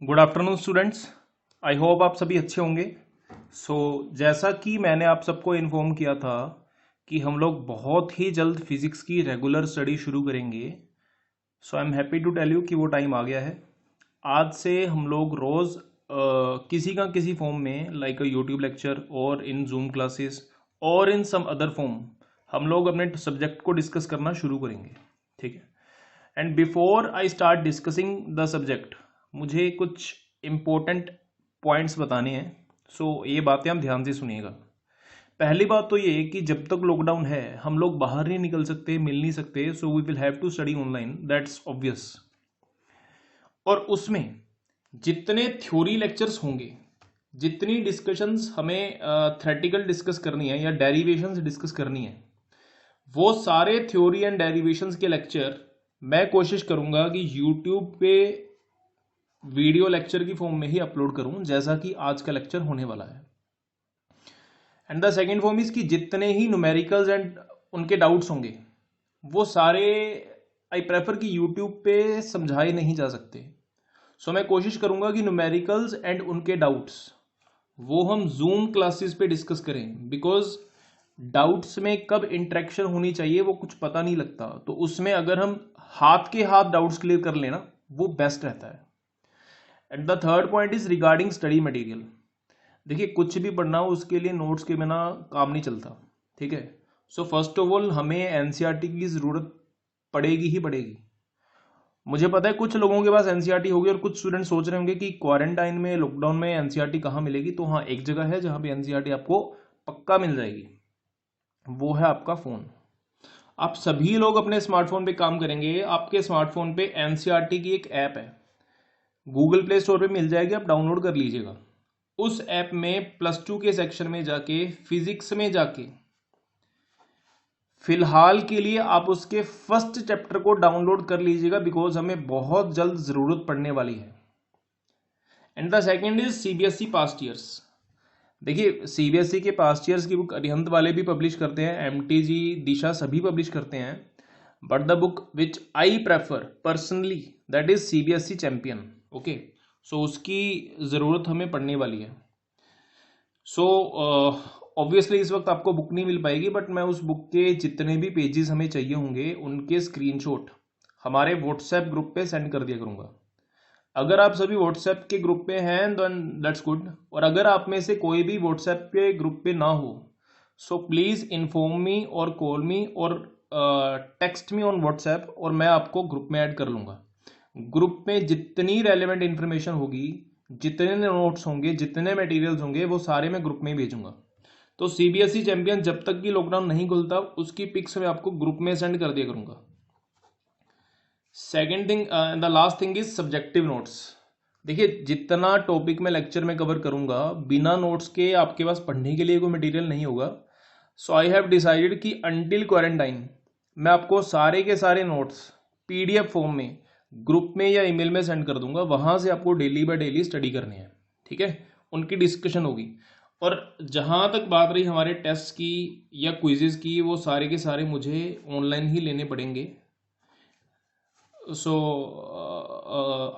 Good afternoon students. I hope आप सभी अच्छे होंगे। जैसा कि मैंने आप सबको इन्फॉर्म किया था कि हम लोग बहुत ही जल्द फिजिक्स की रेगुलर स्टडी शुरू करेंगे। I am happy to tell you कि वो टाइम आ गया है। आज से हम लोग रोज़ किसी का किसी फॉर्म में लाइक यूट्यूब लेक्चर और इन जूम क्लासेस और इन सम अदर फॉर्म हम लोग अपने सब्जेक्ट को डिस्कस करना शुरू करेंगे। ठीक है। And before I start discussing the subject, मुझे कुछ इम्पोर्टेंट पॉइंट्स बताने हैं। ये बातें आप ध्यान से सुनिएगा। पहली बात तो ये कि जब तक लॉकडाउन है हम लोग बाहर नहीं निकल सकते, मिल नहीं सकते, so we will have to study online, that's obvious. और उसमें जितने थ्योरी लेक्चर्स होंगे, जितनी डिस्कशंस हमें थ्योरेटिकल डिस्कस करनी है या डेरिवेशंस डिस्कस करनी है, वो सारे थ्योरी एंड डेरिवेशंस के लेक्चर मैं कोशिश करूंगा कि यूट्यूब पे वीडियो लेक्चर की फॉर्म में ही अपलोड करूं, जैसा कि आज का लेक्चर होने वाला है। And the second form is कि जितने ही न्यूमेरिकल्स एंड उनके डाउट्स होंगे वो सारे आई प्रेफर कि यूट्यूब पे समझाए नहीं जा सकते। मैं कोशिश करूंगा कि न्यूमेरिकल्स एंड उनके डाउट्स वो हम जूम क्लासेस पे डिस्कस करें, बिकॉज डाउट्स में कब इंटरेक्शन होनी चाहिए वो कुछ पता नहीं लगता। तो उसमें अगर हम हाथ के हाथ डाउट्स क्लियर कर लेना वो बेस्ट रहता है। And the third point is regarding study material. देखिए, कुछ भी पढ़ना हो उसके लिए नोट्स के बिना काम नहीं चलता। ठीक है। फर्स्ट ऑफ ऑल हमें एनसीईआरटी की ज़रूरत पड़ेगी ही पड़ेगी। मुझे पता है कुछ लोगों के पास एनसीईआरटी होगी और कुछ स्टूडेंट सोच रहे होंगे कि क्वारंटाइन में, लॉकडाउन में एनसीईआरटी कहाँ मिलेगी। तो हाँ, एक जगह है जहाँ पे एनसीईआरटी आपको पक्का मिल जाएगी, वो है आपका फ़ोन। आप सभी लोग अपने स्मार्टफोन पे काम करेंगे। आपके स्मार्टफोन पे एनसीईआरटी की एक ऐप है, गूगल प्ले स्टोर पे मिल जाएगी, आप डाउनलोड कर लीजिएगा। उस ऐप में +2 के सेक्शन में जाके, फिजिक्स में जाके, फिलहाल के लिए आप उसके फर्स्ट चैप्टर को डाउनलोड कर लीजिएगा, बिकॉज हमें बहुत जल्द जरूरत पड़ने वाली है। And the second is CBSE past years. देखिए, सीबीएसई के पास्ट ईयर्स की बुक अरिहंत वाले भी पब्लिश करते हैं, एमटीजी, दिशा सभी पब्लिश करते हैं। But the book which I prefer personally, that is CBSE champion. Okay, उसकी ज़रूरत हमें पड़ने वाली है। ऑब्वियसली इस वक्त आपको बुक नहीं मिल पाएगी, बट मैं उस बुक के जितने भी पेजेस हमें चाहिए होंगे उनके स्क्रीनशॉट हमारे व्हाट्सएप ग्रुप पे सेंड कर दिया करूँगा। अगर आप सभी व्हाट्सएप के ग्रुप पे हैं देन दैट्स गुड, और अगर आप में से कोई भी व्हाट्सएप के ग्रुप पे ना हो, प्लीज़ इन्फॉर्म मी और कॉल मी और टेक्स्ट मी ऑन व्हाट्सएप, और मैं आपको ग्रुप में ऐड कर लूँगा। ग्रुप में जितनी रेलेवेंट इन्फॉर्मेशन होगी, जितने नोट्स होंगे, जितने मटेरियल्स होंगे, वो सारे मैं ग्रुप में ही भेजूंगा। तो सीबीएसई चैंपियन जब तक कि लॉकडाउन नहीं खुलता उसकी पिक्स मैं आपको ग्रुप में सेंड कर दिया करूंगा। Second thing, the last thing is subjective notes. देखिए, जितना टॉपिक मैं लेक्चर में कवर करूंगा, बिना नोट्स के आपके पास पढ़ने के लिए कोई मटेरियल नहीं होगा। आई हैव डिसाइडेड कि अंटिल क्वारंटाइन मैं आपको सारे के सारे नोट्स पीडीएफ फॉर्म में ग्रुप में या ईमेल में सेंड कर दूंगा। वहां से आपको डेली बाय डेली स्टडी करनी है। ठीक है, उनकी डिस्कशन होगी। और जहां तक बात रही हमारे टेस्ट की या क्विजेस की, वो सारे के सारे मुझे ऑनलाइन ही लेने पड़ेंगे।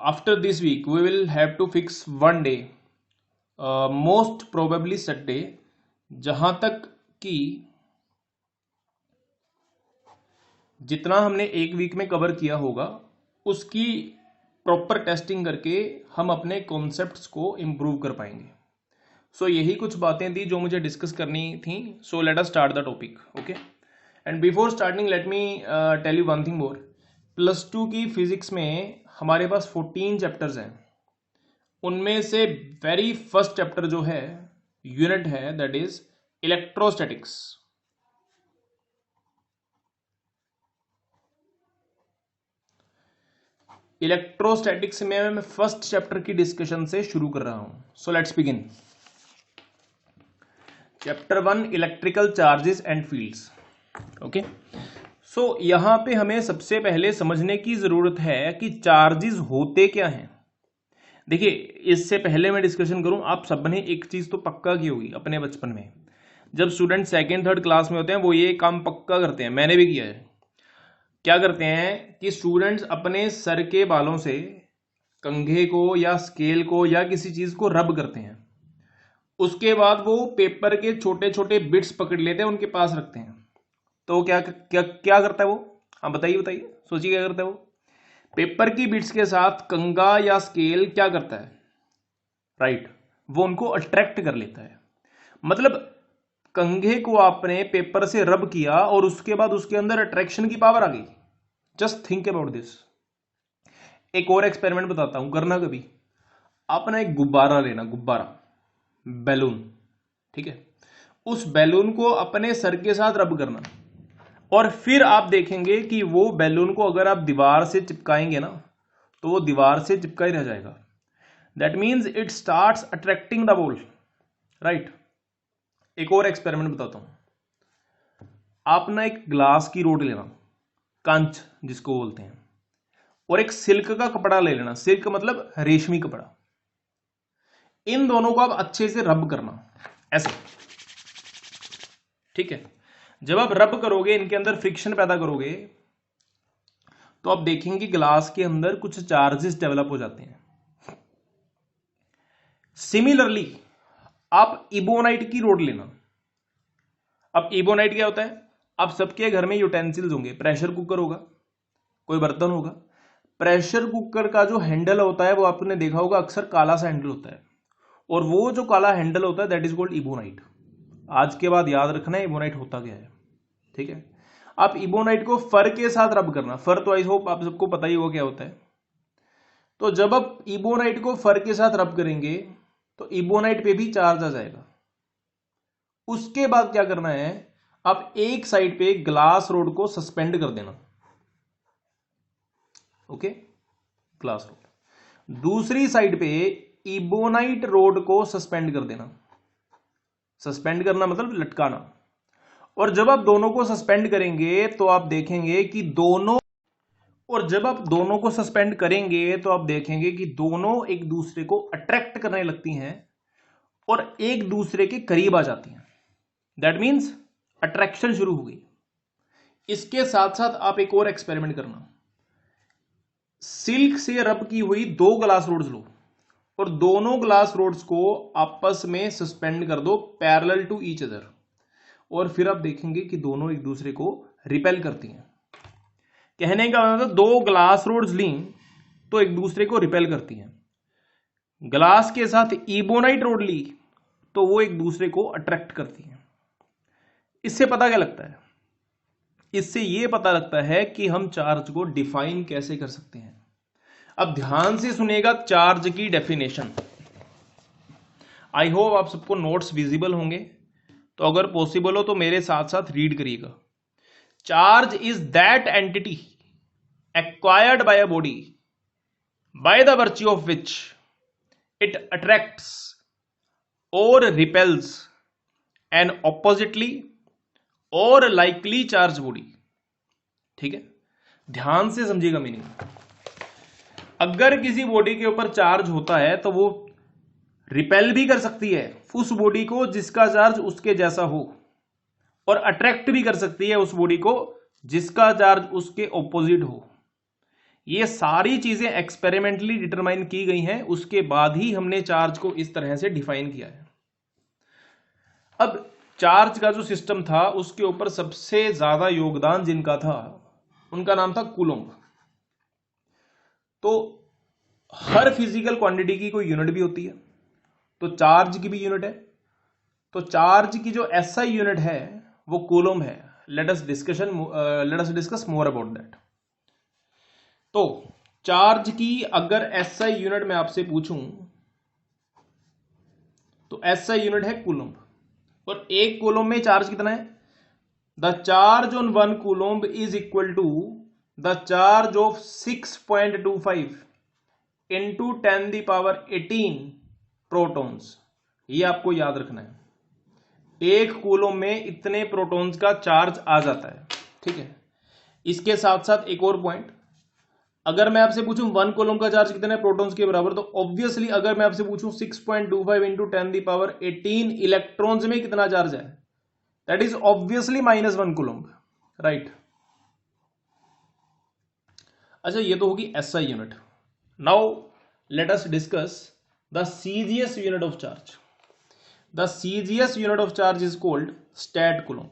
After this week we will have to fix one day, most probably Saturday, जहां तक कि जितना हमने एक वीक में कवर किया होगा उसकी प्रॉपर टेस्टिंग करके हम अपने कॉन्सेप्ट्स को इम्प्रूव कर पाएंगे। यही कुछ बातें थी जो मुझे डिस्कस करनी थी। Let us start the topic. Okay, and before starting let me tell you one thing more. +2 की फिजिक्स में हमारे पास 14 चैप्टर्स हैं। उनमें से वेरी फर्स्ट चैप्टर जो है, यूनिट है, दैट इज इलेक्ट्रोस्टैटिक्स। इलेक्ट्रोस्टैटिक्स में मैं फर्स्ट चैप्टर की डिस्कशन से शुरू कर रहा हूं। Let's begin. Chapter 1, electrical charges and fields. Okay, यहां पे हमें सबसे पहले समझने की जरूरत है कि चार्जेस होते क्या हैं। देखिए, इससे पहले मैं डिस्कशन करूं, आप सबने एक चीज तो पक्का की होगी अपने बचपन में, जब स्टूडेंट सेकेंड थर्ड क्लास में होते हैं वो ये काम पक्का करते हैं, मैंने भी किया है। क्या करते हैं कि स्टूडेंट्स अपने सर के बालों से कंघे को या स्केल को या किसी चीज को रब करते हैं, उसके बाद वो पेपर के छोटे छोटे बिट्स पकड़ लेते हैं, उनके पास रखते हैं, तो क्या क्या क्या करता है वो? हाँ बताइए बताइए, सोचिए क्या करता है वो? पेपर की बिट्स के साथ कंघा या स्केल क्या करता है? राइट, वो उनको अट्रैक्ट कर लेता है। मतलब कंघे को आपने पेपर से रब किया और उसके बाद उसके अंदर अट्रैक्शन की पावर आ गई। Just think about this. एक और एक्सपेरिमेंट बताता हूं, करना कभी। आपने एक गुब्बारा लेना, गुब्बारा, बैलून, ठीक है, उस बैलून को अपने सर के साथ रब करना और फिर आप देखेंगे कि वो बैलून को अगर आप दीवार से चिपकाएंगे ना तो वो दीवार से चिपका ही रह जाएगा। That means it starts attracting the ball, right. एक और एक्सपेरिमेंट बताता हूं। आप ना एक ग्लास की रोड लेना, कांच जिसको बोलते हैं, और एक सिल्क का कपड़ा ले लेना। सिल्क मतलब रेशमी कपड़ा। इन दोनों को आप अच्छे से रब करना, ऐसे, ठीक है। जब आप रब करोगे, इनके अंदर फ्रिक्शन पैदा करोगे, तो आप देखेंगे ग्लास के अंदर कुछ चार्जेस डेवलप हो जाते हैं। सिमिलरली आप इबोनाइट की रोड लेना। अब इबोनाइट क्या होता है? आप सबके घर में यूटेंसिल्स होंगे, प्रेशर कुकर होगा, कोई बर्तन होगा। प्रेशर कुकर का जो हैंडल होता है वो आपने देखा होगा, अक्सर काला सा हैंडल होता है, और वो जो काला हैंडल होता है दैट इज कॉल्ड इबोनाइट। आज के बाद याद रखना है इबोनाइट होता क्या है, ठीक है। आप इबोनाइट को फर के साथ रब करना। फर तो आई होप आप सबको पता ही होगा क्या होता है। तो जब आप इबोनाइट को फर के साथ रब करेंगे तो इबोनाइट पे भी चार्ज आ जाएगा। उसके बाद क्या करना है, आप एक साइड पे ग्लास रोड को सस्पेंड कर देना, ओके, ग्लास रोड। दूसरी साइड पे इबोनाइट रोड को सस्पेंड कर देना। सस्पेंड करना मतलब लटकाना। और जब आप दोनों को सस्पेंड करेंगे तो आप देखेंगे कि दोनों एक दूसरे को अट्रैक्ट करने लगती हैं और एक दूसरे के करीब आ जाती हैं। दैट मीन्स अट्रैक्शन शुरू हो गई। इसके साथ साथ आप एक और एक्सपेरिमेंट करना। सिल्क से रब की हुई 2 ग्लास रोड्स लो और दोनों ग्लास रोड्स को आपस में सस्पेंड कर दो पैरेलल टू ईच अदर, और फिर आप देखेंगे कि दोनों एक दूसरे को रिपेल करती हैं। कहने का मतलब 2 ग्लास रोड्स ली तो एक दूसरे को रिपेल करती हैं। ग्लास के साथ इबोनाइट रोड ली तो वो एक दूसरे को अट्रैक्ट करती हैं। इससे पता क्या लगता है? इससे यह पता लगता है कि हम चार्ज को डिफाइन कैसे कर सकते हैं। अब ध्यान से सुनिएगा चार्ज की डेफिनेशन। आई होप आप सबको नोट्स विजिबल होंगे, तो अगर पॉसिबल हो तो मेरे साथ साथ रीड करिएगा। Charge is that entity acquired by a body by the virtue of which it attracts or repels an oppositely or likely charged body। ठीक है, ध्यान से समझिएगा मीनिंग। अगर किसी बॉडी के ऊपर चार्ज होता है तो वो रिपेल भी कर सकती है उस बॉडी को जिसका चार्ज उसके जैसा हो, और अट्रैक्ट भी कर सकती है उस बॉडी को जिसका चार्ज उसके ऑपोजिट हो। ये सारी चीजें एक्सपेरिमेंटली डिटरमाइन की गई हैं, उसके बाद ही हमने चार्ज को इस तरह से डिफाइन किया है। अब चार्ज का जो सिस्टम था उसके ऊपर सबसे ज्यादा योगदान जिनका था उनका नाम था कूलम्ब। तो हर फिजिकल क्वांटिटी की कोई यूनिट भी होती है, तो चार्ज की भी यूनिट है। तो चार्ज की जो एसआई यूनिट है वो कूलम्ब है। Let us discuss more about that. तो चार्ज की अगर एसआई यूनिट में आपसे पूछूं तो एसआई यूनिट है कूलम्ब, और एक कूलम्ब में चार्ज कितना है? The charge on 1 coulomb is equal to the charge of 6.25 into 10⁻18 protons. ये आपको याद रखना है। एक कूलम्ब में इतने प्रोटॉन्स का चार्ज आ जाता है, ठीक है। इसके साथ साथ एक और पॉइंट, अगर मैं आपसे पूछूं 1 कूलम्ब का चार्ज कितना है प्रोटॉन्स के बराबर, तो ऑब्वियसली अगर मैं आपसे पूछूं 6.25 इंटू 10⁻18 इलेक्ट्रॉन्स में कितना चार्ज है, that is obviously -1 coulomb, right. अच्छा, ये तो होगी SI unit. Now let us discuss the CGS unit of charge. The CGS unit of charge is called stat coulomb.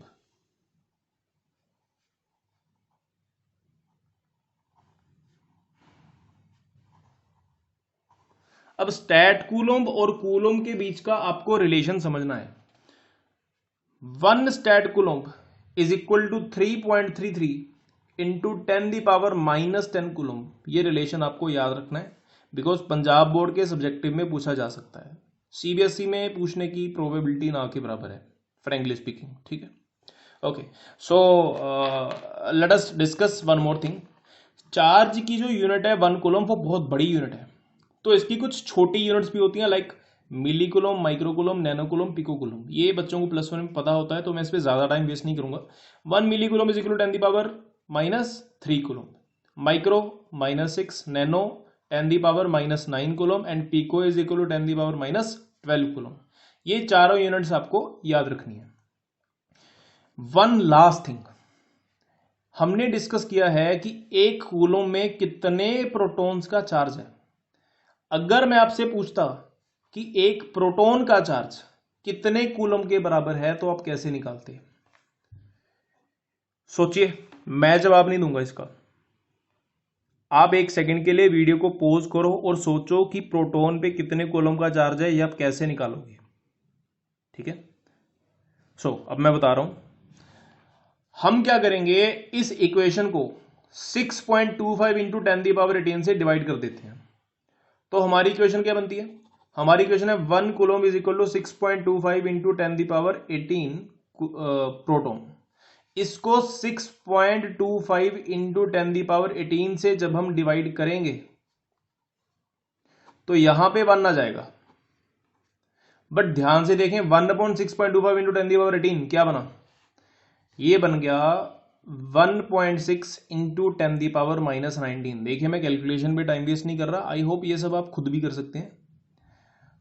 अब स्टैट कूलोम्ब और कूलोम्ब के बीच का आपको रिलेशन समझना है. 1 stat coulomb is equal to 3.33 into 10⁻⁻10 coulomb. ये relation आपको याद रखना है बिकॉज पंजाब बोर्ड के सब्जेक्टिव में पूछा जा सकता है. सीबीएसई में पूछने की प्रोबेबिलिटी ना के बराबर है, फ्रैंकली स्पीकिंग. ठीक है, ओके. सो let us discuss one more thing. Charge की जो यूनिट है 1 कूलोम्ब वो बहुत बड़ी यूनिट है. तो इसकी कुछ छोटी यूनिट्स भी होती हैं लाइक मिली coulomb, micro coulomb, nano coulomb, pico coulomb. ये बच्चों को +1 में पता होता है तो मैं इस पर ज्यादा टाइम वेस्ट नहीं करूंगा. 1 milli coulomb is equal to 10⁻³ coulomb, micro -6, nano 10⁻⁻9 coulomb and pico is equal to 10⁻12 coulomb. ये चारों यूनिट्स आपको याद रखनी है. वन लास्ट थिंग, हमने डिस्कस किया है कि एक कूलोम्ब में कितने प्रोटॉन्स का चार्ज है. अगर मैं आपसे पूछता कि एक प्रोटॉन का चार्ज कितने कूलम के बराबर है तो आप कैसे निकालते? सोचिए, मैं जवाब नहीं दूंगा इसका. आप 1 सेकंड के लिए वीडियो को पॉज करो और सोचो कि प्रोटॉन पे कितने कूलम का चार्ज है, ये आप कैसे निकालोगे. ठीक है, अब मैं बता रहा हूं. हम क्या करेंगे, इस इक्वेशन को 6.25 इंटू 10⁻18 से डिवाइड कर देते हैं. तो हमारी इक्वेशन क्या बनती है? हमारी इक्वेशन है 1 coulomb is equal to 6.25 into 10⁻18 proton. इसको 6.25 इंटू 10⁻18 से जब हम डिवाइड करेंगे तो यहां पे 1 आ जाएगा. बट ध्यान से देखें, 1/6.25 इंटू 10⁻18 क्या बना? ये बन गया 1.6 इंटू 10⁻19. देखिए, मैं कैलकुलेशन पे टाइम वेस्ट नहीं कर रहा. आई होप ये सब आप खुद भी कर सकते हैं.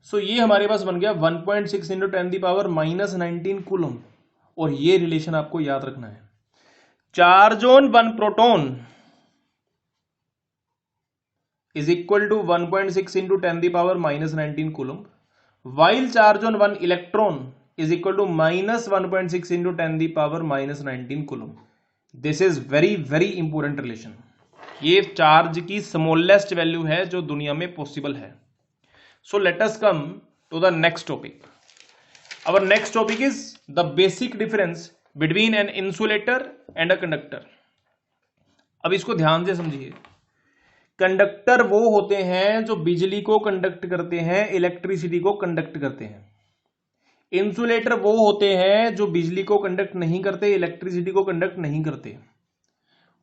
सो ये हमारे पास बन गया 1.6 इंटू 10⁻19 कूलम. और ये रिलेशन आपको याद रखना है. Charge on 1 proton is equal to 1.6 into 10⁻19 coulomb, while charge on 1 electron is equal to -1.6 into 10⁻19 coulomb. This is very very important relation. ये चार्ज की स्मॉलेस्ट वैल्यू है जो दुनिया में पॉसिबल है. So let us come to the next topic. Our next topic is the basic difference between an insulator and a conductor. अब इसको ध्यान से समझिए. कंडक्टर वो होते हैं जो बिजली को कंडक्ट करते हैं, इलेक्ट्रिसिटी को कंडक्ट करते हैं. इंसुलेटर वो होते हैं जो बिजली को कंडक्ट नहीं करते, इलेक्ट्रिसिटी को कंडक्ट नहीं करते.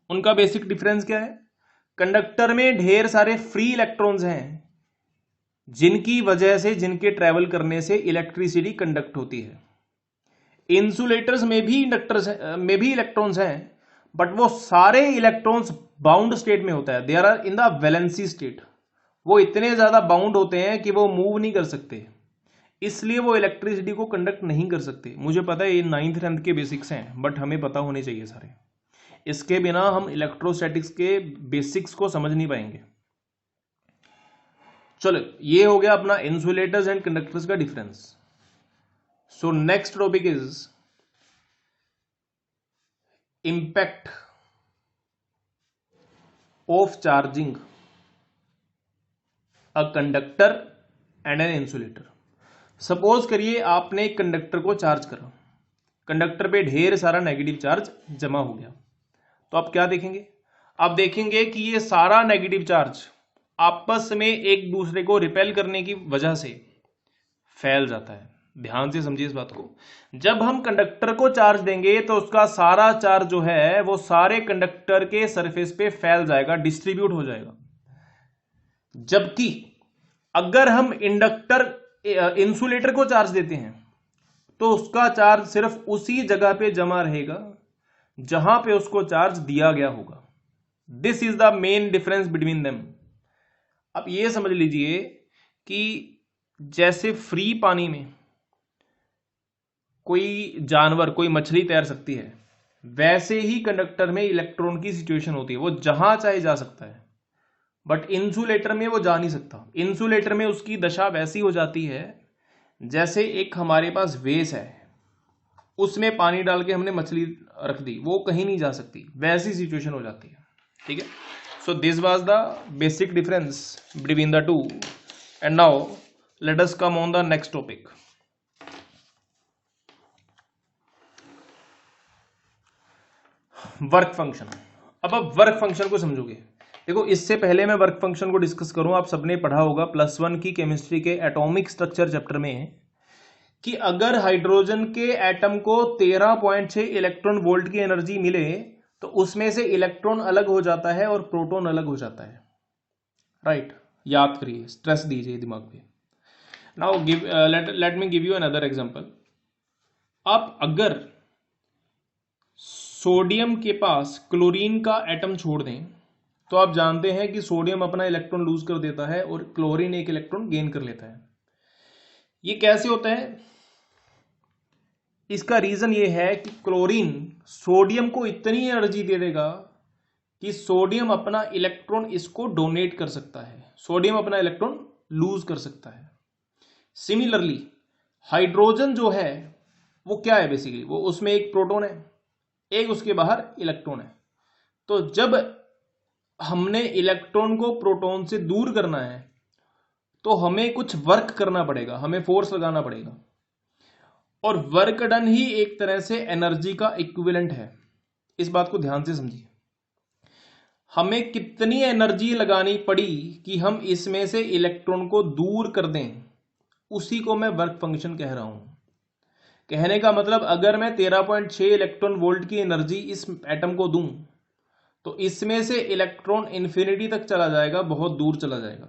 उनका बेसिक डिफरेंस क्या है? कंडक्टर में ढेर सारे फ्री इलेक्ट्रॉन्स हैं जिनकी वजह से, जिनके ट्रेवल करने से इलेक्ट्रिसिटी कंडक्ट होती है. इंसुलेटर्स में भी इलेक्ट्रॉन्स हैं बट वो सारे इलेक्ट्रॉन्स बाउंड स्टेट में होता है. They are in the valency state. वो इतने ज्यादा बाउंड होते हैं कि वो मूव नहीं कर सकते, इसलिए वो इलेक्ट्रिसिटी को कंडक्ट नहीं कर सकते. मुझे पता है ये 9th 10th के बेसिक्स हैं बट हमें पता होने चाहिए सारे. इसके बिना हम इलेक्ट्रोस्टैटिक्स के बेसिक्स को समझ नहीं पाएंगे. चलो, ये हो गया अपना इंसुलेटर्स एंड कंडक्टर्स का difference. So next topic is impact of charging a conductor and an insulator. Suppose करिए आपने एक कंडक्टर को चार्ज करा, कंडक्टर पे ढेर सारा नेगेटिव चार्ज जमा हो गया. तो आप क्या देखेंगे? आप देखेंगे कि ये सारा नेगेटिव चार्ज आपस में एक दूसरे को रिपेल करने की वजह से फैल जाता है. ध्यान से समझिए इस बात को. जब हम कंडक्टर को चार्ज देंगे तो उसका सारा चार्ज जो है वो सारे कंडक्टर के सरफेस पे फैल जाएगा, डिस्ट्रीब्यूट हो जाएगा. जबकि अगर हम इंसुलेटर को चार्ज देते हैं तो उसका चार्ज सिर्फ उसी जगह पे जमा रहेगा जहां पे उसको चार्ज दिया गया होगा. This is the main difference between them. अब ये समझ लीजिए कि जैसे फ्री पानी में कोई जानवर, कोई मछली तैर सकती है, वैसे ही कंडक्टर में इलेक्ट्रॉन की सिचुएशन होती है. वो जहां चाहे जा सकता है. बट इंसुलेटर में वो जा नहीं सकता। इंसुलेटर में उसकी दशा वैसी हो जाती है जैसे एक हमारे पास वेस है, उसमें पानी डाल के हमने मछली रख दी, वो कहीं नहीं जा सकती, वैसी सिचुएशन हो जाती है। ठीक है, so this was the basic difference between the two. And now let us come on the next topic. Work function. अब आप वर्क फंक्शन को समझोगे। देखो, इससे पहले मैं वर्क फंक्शन को डिस्कस करूं, आप सबने पढ़ा होगा +1 की केमिस्ट्री के एटॉमिक स्ट्रक्चर चैप्टर में कि अगर हाइड्रोजन के एटम को 13.6 इलेक्ट्रॉन वोल्ट की एनर्जी मिले तो उसमें से इलेक्ट्रॉन अलग हो जाता है और प्रोटॉन अलग हो जाता है। राइट, याद करिए, स्ट्रेस दीजिए दिमाग पे। Now let me give you another example. आप अगर सोडियम के पास क्लोरीन का एटम छोड़ दें तो आप जानते हैं कि सोडियम अपना इलेक्ट्रॉन लूज कर देता है और क्लोरीन एक इलेक्ट्रॉन गेन कर लेता है। ये कैसे होता है? इसका रीजन ये है कि क्लोरीन सोडियम को इतनी एनर्जी दे देगा कि सोडियम अपना इलेक्ट्रॉन इसको डोनेट कर सकता है, सोडियम अपना इलेक्ट्रॉन लूज कर सकता है। सिमिलरली हाइड्रोजन जो है वो क्या है? बेसिकली वो उसमें एक प्रोटॉन है, एक उसके बाहर इलेक्ट्रॉन है। तो जब हमने इलेक्ट्रॉन को प्रोटॉन से दूर करना है तो हमें कुछ वर्क करना पड़ेगा, हमें फोर्स लगाना पड़ेगा, और वर्क डन ही एक तरह से एनर्जी का इक्विवेलेंट है। इस बात को ध्यान से समझिए। हमें कितनी एनर्जी लगानी पड़ी कि हम इसमें से इलेक्ट्रॉन को दूर कर दें, उसी को मैं वर्क फंक्शन कह रहा हूं। कहने का मतलब, अगर मैं 13.6 इलेक्ट्रॉन वोल्ट की एनर्जी इस एटम को दूं तो इसमें से इलेक्ट्रॉन इंफिनिटी तक चला जाएगा, बहुत दूर चला जाएगा।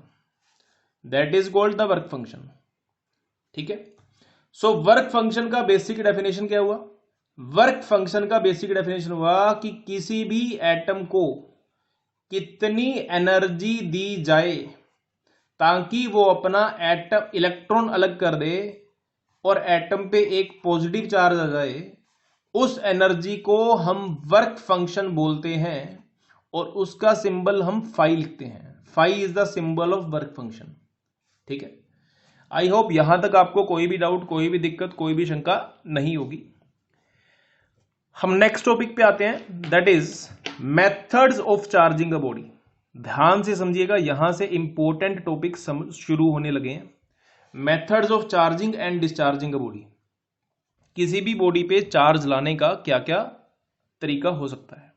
That is called the work function. ठीक है, सो वर्क फंक्शन का बेसिक डेफिनेशन क्या हुआ? वर्क फंक्शन का बेसिक डेफिनेशन हुआ कि किसी भी एटम को कितनी एनर्जी दी जाए ताकि वो अपना एटम इलेक्ट्रॉन अलग कर दे और एटम पे एक पॉजिटिव चार्ज आ जाए, उस एनर्जी को हम वर्क फंक्शन बोलते हैं और उसका सिंबल हम फाई लिखते हैं। Phi is the symbol of work function. ठीक है, आई होप यहां तक आपको कोई भी डाउट, कोई भी दिक्कत, कोई भी शंका नहीं होगी। हम नेक्स्ट टॉपिक पे आते हैं, that is methods of charging a body. ध्यान से समझिएगा, यहां से इंपॉर्टेंट टॉपिक शुरू होने लगे हैं। Methods of charging and discharging a body. किसी भी बॉडी पे चार्ज लाने का क्या क्या तरीका हो सकता है।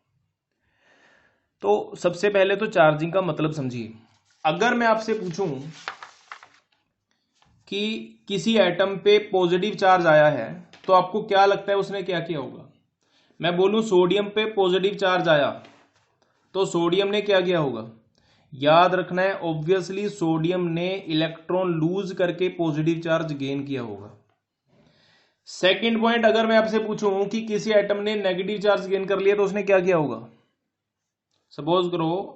तो सबसे पहले तो चार्जिंग का मतलब समझिए। अगर मैं आपसे पूछूं कि किसी एटम पे पॉजिटिव चार्ज आया है तो आपको क्या लगता है उसने क्या किया होगा? मैं बोलूं सोडियम पे पॉजिटिव चार्ज आया तो सोडियम ने क्या किया होगा? याद रखना है, ऑब्वियसली सोडियम ने इलेक्ट्रॉन लूज करके पॉजिटिव चार्ज गेन किया होगा। सेकंड पॉइंट, अगर मैं आपसे पूछूं कि किसी एटम ने नेगेटिव चार्ज गेन कर लिया तो उसने क्या किया होगा? सपोज करो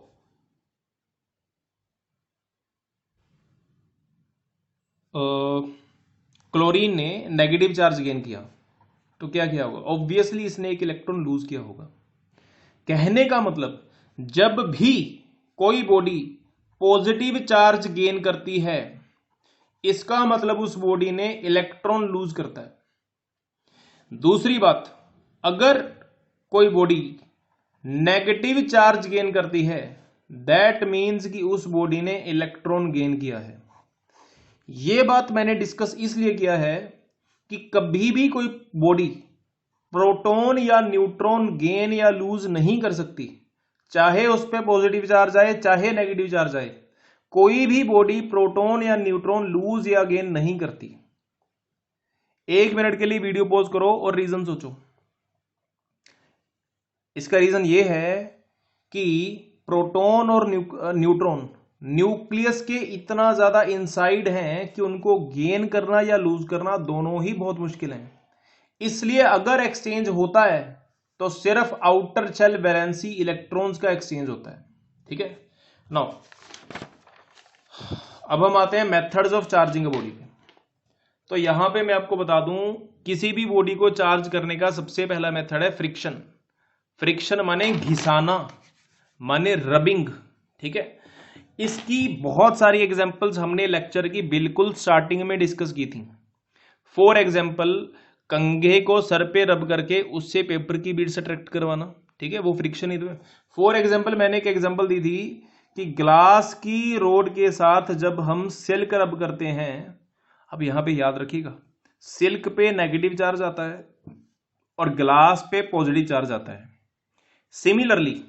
क्लोरीन ने नेगेटिव चार्ज गेन किया तो क्या किया होगा? ऑब्वियसली इसने एक इलेक्ट्रॉन लूज किया होगा। कहने का मतलब, जब भी कोई बॉडी पॉजिटिव चार्ज गेन करती है इसका मतलब उस बॉडी ने इलेक्ट्रॉन लूज करता है। दूसरी बात, अगर कोई बॉडी नेगेटिव चार्ज गेन करती है दैट मीन्स कि उस बॉडी ने इलेक्ट्रॉन गेन किया है। यह बात मैंने डिस्कस इसलिए किया है कि कभी भी कोई बॉडी प्रोटॉन या न्यूट्रॉन गेन या लूज नहीं कर सकती, चाहे उस पर पॉजिटिव चार्ज आए चाहे नेगेटिव चार्ज आए। कोई भी बॉडी प्रोटॉन या न्यूट्रॉन लूज या गेन नहीं करती। 1 मिनट के लिए वीडियो पॉज करो और रीजन सोचो। इसका रीजन यह है कि प्रोटॉन और न्यूट्रॉन न्यूक्लियस के इतना ज्यादा इनसाइड हैं कि उनको गेन करना या लूज करना दोनों ही बहुत मुश्किल है। इसलिए अगर एक्सचेंज होता है तो सिर्फ आउटर शेल वैलेंसी इलेक्ट्रॉन्स का एक्सचेंज होता है। ठीक है, नाउ अब हम आते हैं methods of charging a body पे। तो यहां पे मैं आपको बता दूं, किसी भी बॉडी को चार्ज करने का सबसे पहला मेथड है फ्रिक्शन। फ्रिक्शन माने घिसाना, माने रबिंग। ठीक है, इसकी बहुत सारी एग्जांपल्स हमने लेक्चर की बिल्कुल स्टार्टिंग में डिस्कस की थी। फॉर एग्जांपल, कंघे को सर पे रब करके उससे पेपर की बीड्स अट्रैक्ट करवाना, ठीक है, वो फ्रिक्शन ही तो है। फॉर एग्जांपल, मैंने एक एग्जांपल दी थी कि ग्लास की रोड के साथ जब हम सिल्क रब करते हैं, अब यहां पे याद रखिएगा, सिल्क पे नेगेटिव चार्ज आता है और ग्लास पे पॉजिटिव चार्ज आता है। सिमिलरली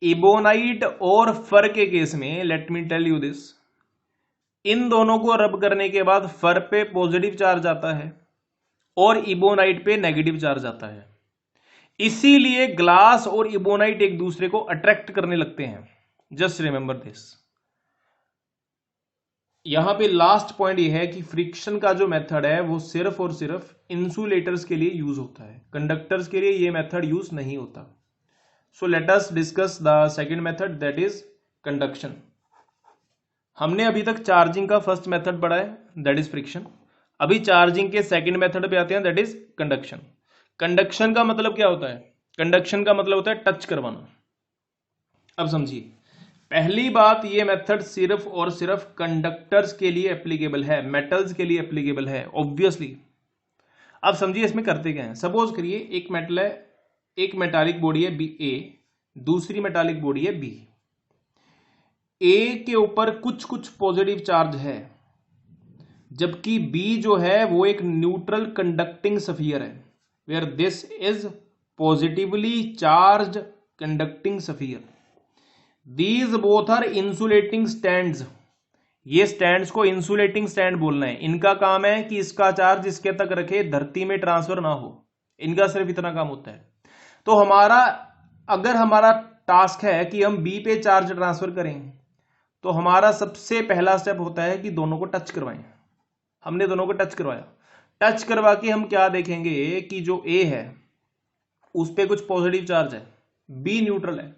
इबोनाइट और फर के केस में, let me tell you this, इन दोनों को रब करने के बाद फर पे पॉजिटिव चार्ज आता है और इबोनाइट पे नेगेटिव चार्ज आता है। इसीलिए ग्लास और इबोनाइट एक दूसरे को अट्रैक्ट करने लगते हैं। Just remember this. यहां पे लास्ट पॉइंट ये है कि फ्रिक्शन का जो मेथड है वो सिर्फ और सिर्फ इंसुलेटर्स के लिए यूज होता है, कंडक्टर्स के लिए ये मेथड यूज नहीं होता। सो let us discuss the second method, that is conduction. हमने अभी तक चार्जिंग का फर्स्ट मेथड पढ़ा है, दैट इज फ्रिक्शन। अभी चार्जिंग के सेकंड मेथड पे आते हैं, दैट इज कंडक्शन। कंडक्शन का मतलब क्या होता है? कंडक्शन का मतलब होता है टच करवाना। अब समझिए, पहली बात, ये मेथड सिर्फ और सिर्फ कंडक्टर्स के लिए एप्लीकेबल है, मेटल्स के लिए एप्लीकेबल है ऑब्वियसली। अब समझिए इसमें करते क्या है। सपोज करिए एक मेटल है, एक मेटालिक बॉडी है बी ए, दूसरी मेटालिक बॉडी है बी। ए के ऊपर कुछ कुछ पॉजिटिव चार्ज है, जबकि बी जो है वो एक न्यूट्रल कंडक्टिंग स्फीयर है, where this is positively charge conducting sphere. These both are insulating stands. ये स्टैंड्स को इंसुलेटिंग स्टैंड बोलना है। इनका काम है कि इसका चार्ज इसके तक रखे, धरती में ट्रांसफर ना हो। इनका सिर्फ इतना काम होता है। तो अगर हमारा टास्क है कि हम बी पे चार्ज ट्रांसफर करें, तो हमारा सबसे पहला स्टेप होता है कि दोनों को टच करवाएं। हमने दोनों को टच करवाया। टच करवा के हम क्या देखेंगे कि जो ए है उस पे कुछ पॉजिटिव चार्ज है, बी न्यूट्रल है।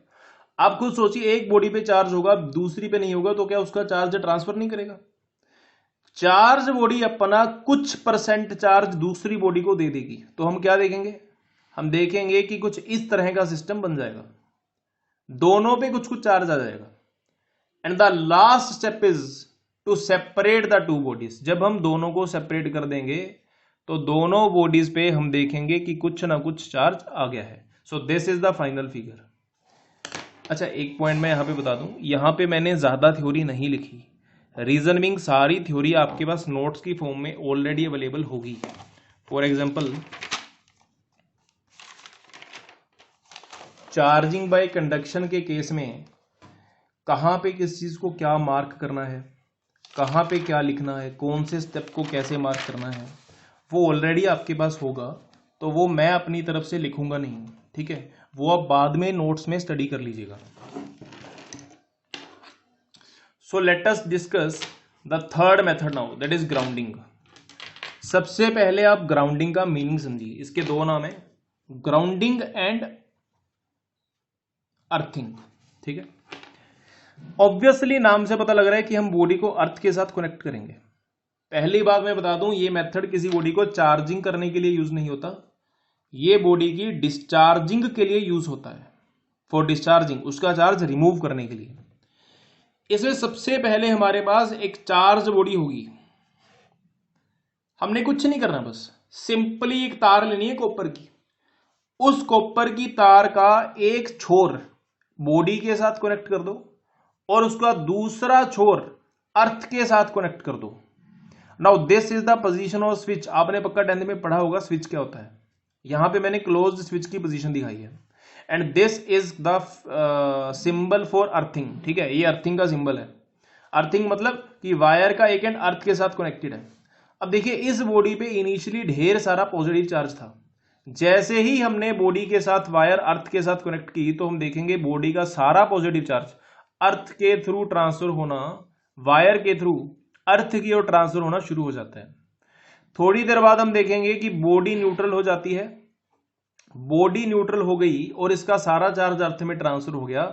आप खुद सोचिए, एक बॉडी पे चार्ज होगा, दूसरी पे नहीं होगा, तो क्या उसका चार्ज ट्रांसफर नहीं करेगा? चार्ज बॉडी अपना कुछ परसेंट चार्ज दूसरी बॉडी को दे देगी। तो हम क्या देखेंगे? हम देखेंगे कि कुछ इस तरह का सिस्टम बन जाएगा, दोनों पे कुछ कुछ चार्ज आ जाएगा। And the last step is to separate the two bodies. जब हम दोनों को सेपरेट कर देंगे तो दोनों बॉडीज पे हम देखेंगे कि कुछ ना कुछ चार्ज आ गया है। So this is the final figure. अच्छा, एक पॉइंट मैं यहां पे बता दूं, यहां पे मैंने ज्यादा थ्योरी नहीं लिखी। रीजन बिंग, सारी थ्योरी आपके पास नोट्स की फॉर्म में ऑलरेडी अवेलेबल होगी। For example, charging by conduction के केस में कहां पे किस चीज को क्या मार्क करना है, कहां पे क्या लिखना है, कौन से स्टेप को कैसे मार्क करना है, वो ऑलरेडी आपके पास होगा। तो वो मैं अपनी तरफ से लिखूंगा नहीं, ठीक है, वो आप बाद में नोट्स में स्टडी कर लीजिएगा। सो let us discuss the third method now, that is grounding. सबसे पहले आप ग्राउंडिंग का मीनिंग समझिए। इसके दो नाम है, ग्राउंडिंग एंड अर्थिंग, ठीक है। ऑब्वियसली नाम से पता लग रहा है कि हम बॉडी को अर्थ के साथ कनेक्ट करेंगे। पहली बात मैं बता दूं, ये मेथड किसी बॉडी को चार्जिंग करने के लिए यूज नहीं होता, ये बॉडी की डिस्चार्जिंग के लिए यूज होता है। फॉर डिस्चार्जिंग, उसका चार्ज रिमूव करने के लिए। इसमें सबसे पहले हमारे पास एक चार्ज बॉडी होगी। हमने कुछ नहीं करना, बस सिंपली एक तार लेनी है कॉपर की। उस कॉपर की तार का एक छोर बॉडी के साथ कनेक्ट कर दो और उसका दूसरा छोर अर्थ के साथ कनेक्ट कर दो। Now this is the position off switch. आपने पक्का 10th में पढ़ा होगा स्विच क्या होता है। यहां पे मैंने क्लोज्ड स्विच की पोजीशन दिखाई है। And this is the symbol for earthing, ठीक है, ये अर्थिंग का सिंबल है। अर्थिंग मतलब कि वायर का एक एंड अर्थ के साथ कनेक्टेड है। अब देखिए, इस बॉडी पे इनिशियली ढेर सारा पॉजिटिव चार्ज था। जैसे ही हमने बॉडी के साथ वायर अर्थ के साथ कनेक्ट की, तो हम देखेंगे बॉडी का सारा पॉजिटिव चार्ज अर्थ के थ्रू ट्रांसफर होना, वायर के थ्रू अर्थ की ओर ट्रांसफर होना शुरू हो जाता है। थोड़ी देर बाद हम देखेंगे कि बॉडी न्यूट्रल हो जाती है। बॉडी न्यूट्रल हो गई और इसका सारा चार्ज अर्थ में ट्रांसफर हो गया।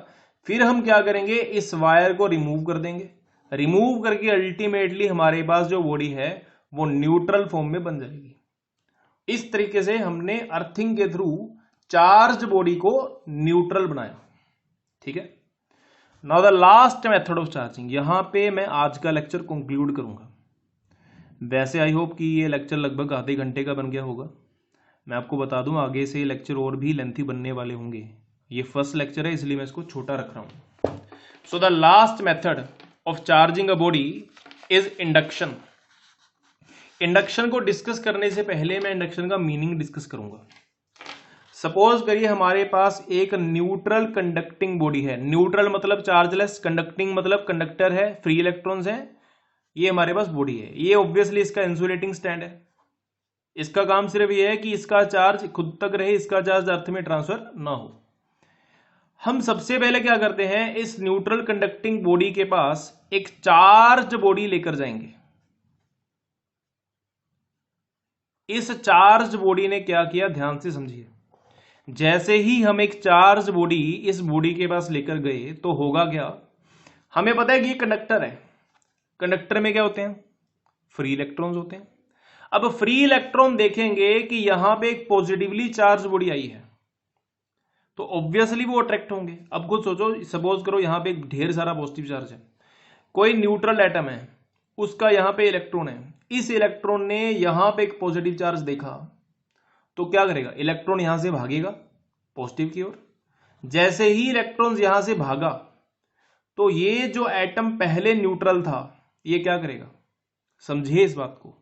फिर हम क्या करेंगे, इस वायर को रिमूव कर देंगे। रिमूव करके अल्टीमेटली हमारे पास जो बॉडी है वो न्यूट्रल फॉर्म में बन जाएगी। इस तरीके से हमने अर्थिंग के थ्रू चार्ज बॉडी को न्यूट्रल बनाया, ठीक है। Now the last method of charging, यहां पे मैं आज का लेक्चर कंक्लूड करूंगा। वैसे आई होप कि ये लेक्चर लगभग आधे घंटे का बन गया होगा। मैं आपको बता दूं आगे से लेक्चर और भी लेंथी बनने वाले होंगे। ये फर्स्ट लेक्चर है इसलिए मैं इसको छोटा रख रहा हूं। So the last method of charging a body is induction. Induction को डिस्कस करने से पहले मैं इंडक्शन का मीनिंग डिस्कस करूंगा। सपोज करिए हमारे पास एक न्यूट्रल कंडक्टिंग बॉडी है। न्यूट्रल मतलब चार्जलेस, कंडक्टिंग मतलब कंडक्टर है, फ्री इलेक्ट्रॉन्स है। ये हमारे पास बॉडी है। ये ऑब्वियसली इसका इंसुलेटिंग स्टैंड है। इसका काम सिर्फ ये है कि इसका चार्ज खुद तक रहे, इसका चार्ज अर्थ में ट्रांसफर ना हो। हम सबसे पहले क्या करते हैं, इस न्यूट्रल कंडक्टिंग बॉडी के पास एक चार्ज बॉडी लेकर जाएंगे। इस चार्ज बॉडी ने क्या किया, ध्यान से समझिए। जैसे ही हम एक चार्ज बॉडी इस बॉडी के पास लेकर गए तो होगा क्या, हमें पता है कि ये कंडक्टर है। कंडक्टर में क्या होते हैं, फ्री इलेक्ट्रॉन्स होते हैं। अब फ्री इलेक्ट्रॉन देखेंगे कि यहां पे एक पॉजिटिवली चार्ज बॉडी आई है तो ऑब्वियसली वो अट्रैक्ट होंगे। अब खुद सोचो, सपोज करो यहां पे एक ढेर सारा पॉजिटिव चार्ज है, कोई न्यूट्रल एटम है, उसका यहां पे इलेक्ट्रॉन है। इस इलेक्ट्रॉन ने यहां पे एक पॉजिटिव चार्ज देखा तो क्या करेगा, इलेक्ट्रॉन यहां से भागेगा पॉजिटिव की ओर। जैसे ही इलेक्ट्रॉन्स यहां से भागा तो ये जो एटम पहले न्यूट्रल था ये क्या करेगा, समझिए इस बात को।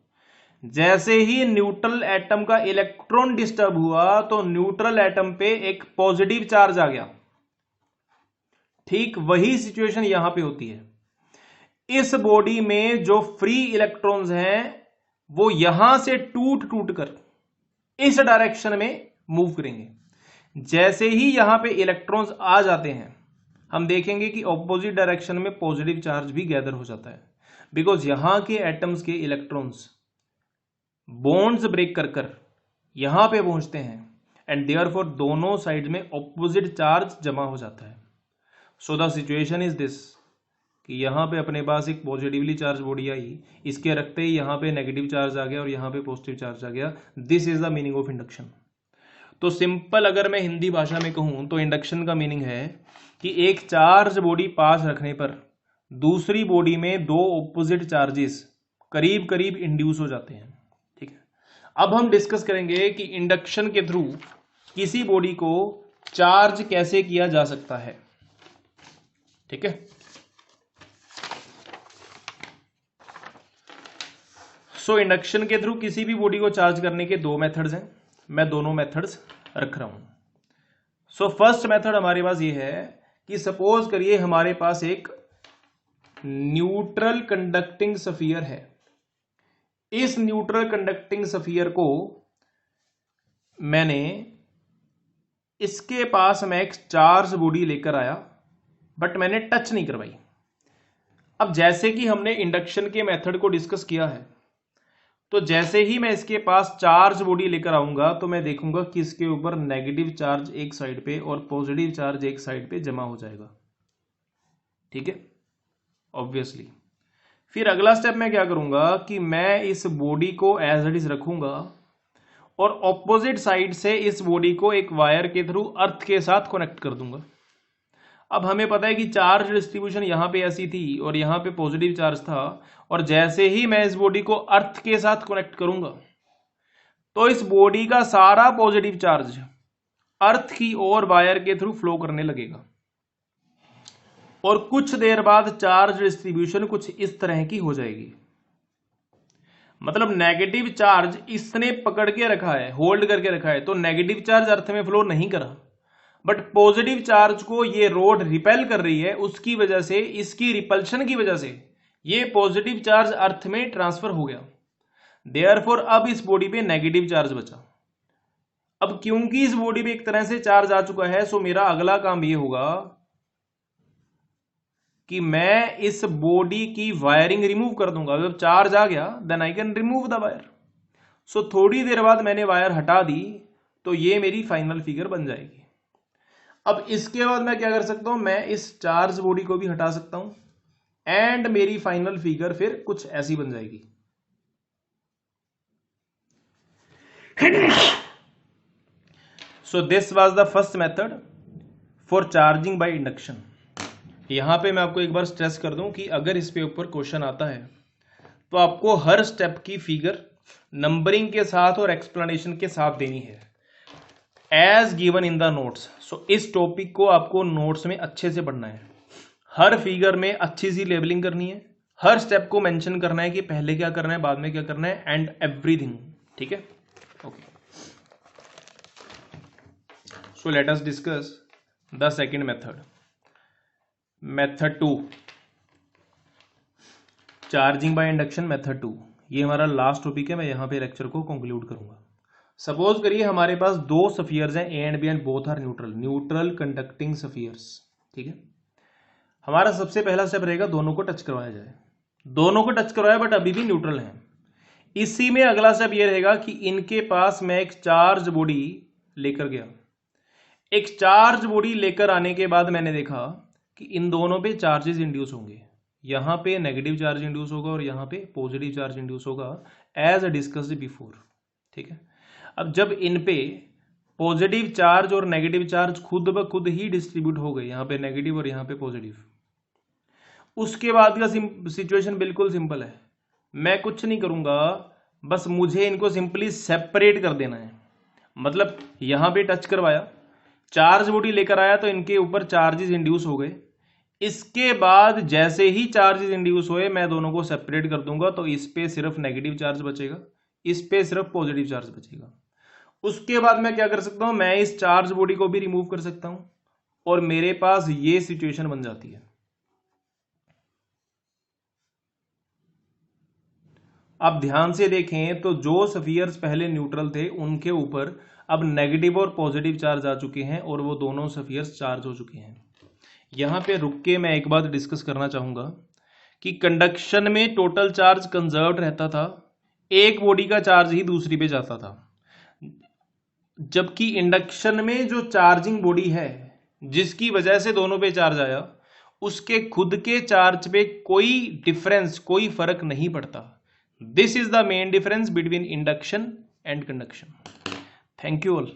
जैसे ही न्यूट्रल एटम का इलेक्ट्रॉन डिस्टर्ब हुआ तो न्यूट्रल एटम पे एक पॉजिटिव चार्ज आ गया। ठीक वही सिचुएशन यहां पे होती है। इस बॉडी में जो फ्री इलेक्ट्रॉन्स हैं वो यहां से टूट टूट कर इस डायरेक्शन में मूव करेंगे। जैसे ही यहां पे इलेक्ट्रॉन्स आ जाते हैं हम देखेंगे कि ऑपोजिट डायरेक्शन में पॉजिटिव चार्ज भी गैदर हो जाता है, बिकॉज यहां के एटम्स के इलेक्ट्रॉन्स बॉन्ड्स ब्रेक कर कर यहां पे पहुंचते हैं एंड देयरफॉर दोनों साइड में ऑपोजिट चार्ज जमा हो जाता है। So the situation is this कि यहां पे अपने पास एक पॉजिटिवली चार्ज बॉडी आई, इसके रखते ही यहां पे नेगेटिव चार्ज आ गया और यहां पे पॉजिटिव चार्ज आ गया। This is the meaning of induction. तो सिंपल अगर मैं हिंदी भाषा में कहूं तो इंडक्शन का मीनिंग है कि एक चार्ज बॉडी पास रखने पर दूसरी बॉडी में दो ऑपोजिट चार्जेस करीब करीब इंड्यूस हो जाते हैं। ठीक है, अब हम डिस्कस करेंगे कि इंडक्शन के थ्रू किसी बॉडी को चार्ज कैसे किया जा सकता है। ठीक है, सो इंडक्शन के थ्रू किसी भी बॉडी को चार्ज करने के दो मेथड्स हैं। मैं दोनों मेथड्स रख रहा हूं। सो फर्स्ट मेथड हमारे पास ये है कि सपोज करिए हमारे पास एक न्यूट्रल कंडक्टिंग स्फीयर है। इस न्यूट्रल कंडक्टिंग स्फीयर को मैंने इसके पास मैं एक चार्ज बॉडी लेकर आया बट मैंने टच नहीं करवाई। अब जैसे कि हमने इंडक्शन के मेथड को डिस्कस किया है तो जैसे ही मैं इसके पास चार्ज बॉडी लेकर आऊंगा तो मैं देखूंगा कि इसके ऊपर नेगेटिव चार्ज एक साइड पे और पॉजिटिव चार्ज एक साइड पे जमा हो जाएगा। ठीक है, ऑब्वियसली फिर अगला स्टेप मैं क्या करूंगा कि मैं इस बॉडी को एज इट इज रखूंगा और ऑपोजिट साइड से इस बॉडी को एक वायर के थ्रू अर्थ के साथ कनेक्ट कर दूंगा। अब हमें पता है कि चार्ज डिस्ट्रीब्यूशन यहां पे ऐसी थी और यहां पे पॉजिटिव चार्ज था, और जैसे ही मैं इस बॉडी को अर्थ के साथ कनेक्ट करूंगा तो इस बॉडी का सारा पॉजिटिव चार्ज अर्थ की ओर वायर के थ्रू फ्लो करने लगेगा और कुछ देर बाद चार्ज डिस्ट्रीब्यूशन कुछ इस तरह की हो जाएगी। मतलब नेगेटिव चार्ज इसने पकड़ के रखा है, होल्ड करके रखा है, तो नेगेटिव चार्ज अर्थ में फ्लो नहीं करा, बट पॉजिटिव चार्ज को ये रोड रिपेल कर रही है, उसकी वजह से, इसकी रिपल्शन की वजह से ये पॉजिटिव चार्ज अर्थ में ट्रांसफर हो गया। देयरफॉर अब इस बॉडी पे नेगेटिव चार्ज बचा। अब क्योंकि इस बॉडी पे एक तरह से चार्ज आ चुका है, सो मेरा अगला काम ये होगा कि मैं इस बॉडी की वायरिंग रिमूव कर दूंगा। जब चार्ज आ गया then I can remove the wire. So थोड़ी देर बाद मैंने वायर हटा दी तो ये मेरी फाइनल फिगर बन जाएगी। अब इसके बाद मैं क्या कर सकता हूं, मैं इस चार्ज बॉडी को भी हटा सकता हूं एंड मेरी फाइनल फिगर फिर कुछ ऐसी बन जाएगी। So this was the first method for charging by induction. यहां पे मैं आपको एक बार स्ट्रेस कर दूं कि अगर इस पे ऊपर क्वेश्चन आता है तो आपको हर स्टेप की फिगर नंबरिंग के साथ और एक्सप्लेनेशन के साथ देनी है as given in the notes. So इस टॉपिक को आपको नोट्स में अच्छे से पढ़ना है, हर फिगर में अच्छी सी लेबलिंग करनी है, हर स्टेप को मेंशन करना है कि पहले क्या करना है बाद में क्या करना है एंड एवरीथिंग। ठीक है, okay. So let us discuss the second method, method 2, charging by induction method 2। ये हमारा लास्ट टॉपिक है, मैं यहां पे लेक्चर को कंक्लूड करूंगा। सपोज करिए हमारे पास दो सफियर्स हैं, A and B, and both are neutral conducting spheres. ठीक है, हमारा सबसे पहला स्टेप रहेगा दोनों को टच करवाया जाए, दोनों को टच करवाया बट अभी भी न्यूट्रल है। इसी में अगला स्टेप ये रहेगा कि इनके पास मैं एक चार्ज बॉडी लेकर गया, एक चार्ज बॉडी लेकर आने के बाद मैंने देखा कि इन दोनों पे चार्जेस इंड्यूस होंगे, यहां पे नेगेटिव चार्ज इंड्यूस होगा और यहां पे पॉजिटिव चार्ज इंड्यूस होगा एज डिस्कस्ड बिफोर। ठीक है, अब जब इन पे पॉजिटिव चार्ज और नेगेटिव चार्ज खुद ब खुद ही डिस्ट्रीब्यूट हो गए, यहां पे नेगेटिव और यहां पे पॉजिटिव, उसके बाद का सिचुएशन बिल्कुल सिंपल है, मैं कुछ नहीं करूंगा, बस मुझे इनको सिंपली सेपरेट कर देना है। मतलब यहां पे टच करवाया, चार्ज बॉडी लेकर आया तो इनके ऊपर चार्जेस इंड्यूस हो गए, इसके बाद जैसे ही चार्जेस इंड्यूस हुए मैं दोनों को सेपरेट कर दूंगा, तो इस पे सिर्फ नेगेटिव चार्ज बचेगा, इस पे सिर्फ पॉजिटिव चार्ज बचेगा। उसके बाद मैं क्या कर सकता हूं, मैं इस चार्ज बॉडी को भी रिमूव कर सकता हूं और मेरे पास ये सिचुएशन बन जाती है। अब ध्यान से देखें तो जो सफियर्स पहले न्यूट्रल थे उनके ऊपर अब नेगेटिव और पॉजिटिव चार्ज आ चुके हैं और वो दोनों सफियर्स चार्ज हो चुके हैं। यहां पे रुक के मैं एक बात डिस्कस करना चाहूंगा कि कंडक्शन में टोटल चार्ज कंजर्व्ड रहता था, एक बॉडी का चार्ज ही दूसरी पे जाता था, जबकि इंडक्शन में जो चार्जिंग बॉडी है जिसकी वजह से दोनों पे चार्ज आया, उसके खुद के चार्ज पे कोई डिफरेंस, कोई फर्क नहीं पड़ता। This is the main difference between induction and conduction. Thank you all.